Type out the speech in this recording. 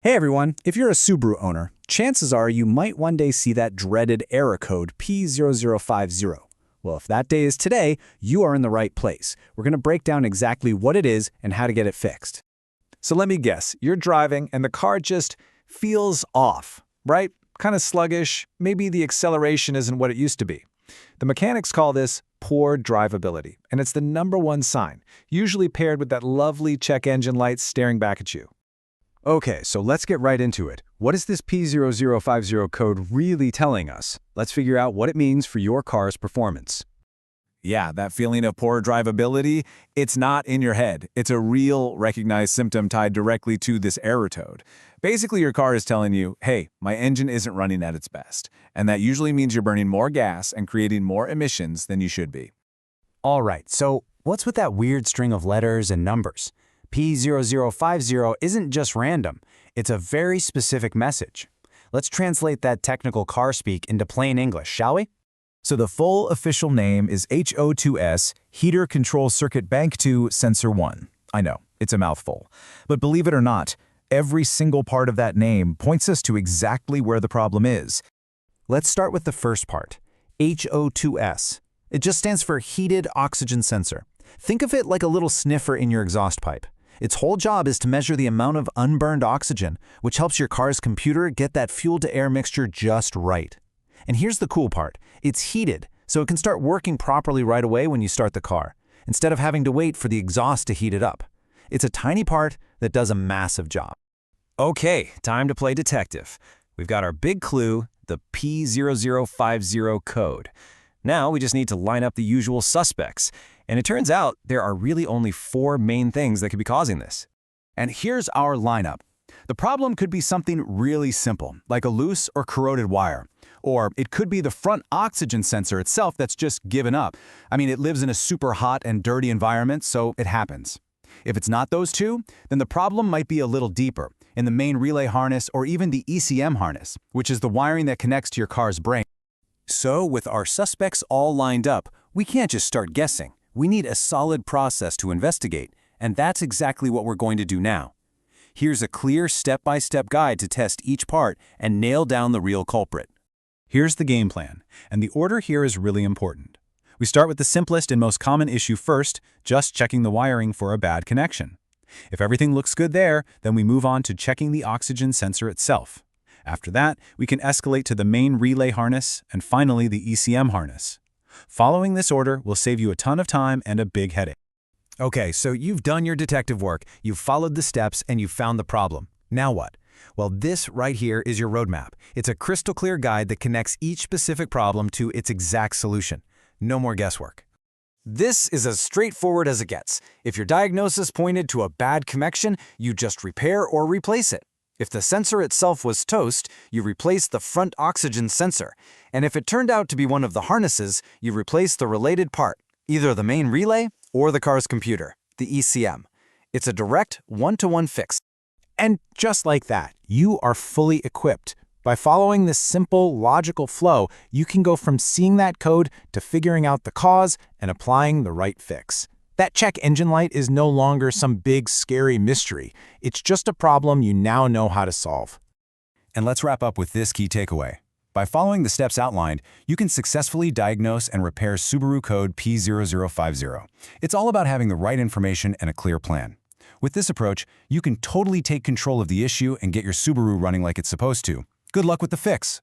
Hey everyone, if you're a Subaru owner, chances are you might one day see that dreaded error code P0050. Well, if that day is today, you are in the right place. We're going to break down exactly what it is and how to get it fixed. So let me guess, you're driving and the car just feels off, right? Kind of sluggish, maybe the acceleration isn't what it used to be. The mechanics call this poor drivability, and it's the #1 sign, usually paired with that lovely check engine light staring back at you. Okay, so let's get right into it. What is this P0050 code really telling us? Let's figure out what it means for your car's performance. Yeah, that feeling of poor drivability, it's not in your head. It's a real recognized symptom tied directly to this error code. Basically, your car is telling you, hey, my engine isn't running at its best. And that usually means you're burning more gas and creating more emissions than you should be. All right, so what's with that weird string of letters and numbers? P0050 isn't just random. It's a very specific message. Let's translate that technical car speak into plain English, shall we? So the full official name is HO2S, Heater Control Circuit Bank 2 Sensor 1. I know, it's a mouthful. But believe it or not, every single part of that name points us to exactly where the problem is. Let's start with the first part, HO2S. It just stands for Heated Oxygen Sensor. Think of it like a little sniffer in your exhaust pipe. Its whole job is to measure the amount of unburned oxygen, which helps your car's computer get that fuel-to-air mixture just right. And here's the cool part. It's heated, so it can start working properly right away when you start the car, instead of having to wait for the exhaust to heat it up. It's a tiny part that does a massive job. Okay, time to play detective. We've got our big clue, the P0050 code. Now we just need to line up the usual suspects. And it turns out there are really only 4 main things that could be causing this. And here's our lineup. The problem could be something really simple, like a loose or corroded wire. Or it could be the front oxygen sensor itself that's just given up. I mean, it lives in a super hot and dirty environment, so it happens. If it's not those two, then the problem might be a little deeper, in the main relay harness or even the ECM harness, which is the wiring that connects to your car's brain. So with our suspects all lined up, we can't just start guessing. We need a solid process to investigate, and that's exactly what we're going to do now. Here's a clear step-by-step guide to test each part and nail down the real culprit. Here's the game plan, and the order here is really important. We start with the simplest and most common issue first, just checking the wiring for a bad connection. If everything looks good there, then we move on to checking the oxygen sensor itself. After that, we can escalate to the main relay harness and finally the ECM harness. Following this order will save you a ton of time and a big headache. Okay, so you've done your detective work, you've followed the steps, and you've found the problem. Now what? Well, this right here is your roadmap. It's a crystal clear guide that connects each specific problem to its exact solution. No more guesswork. This is as straightforward as it gets. If your diagnosis pointed to a bad connection, you just repair or replace it. If the sensor itself was toast, you replace the front oxygen sensor. And if it turned out to be one of the harnesses, you replace the related part, either the main relay or the car's computer, the ECM. It's a direct one-to-one fix. And just like that, you are fully equipped. By following this simple, logical flow, you can go from seeing that code to figuring out the cause and applying the right fix. That check engine light is no longer some big, scary mystery. It's just a problem you now know how to solve. And let's wrap up with this key takeaway. By following the steps outlined, you can successfully diagnose and repair Subaru code P0050. It's all about having the right information and a clear plan. With this approach, you can totally take control of the issue and get your Subaru running like it's supposed to. Good luck with the fix!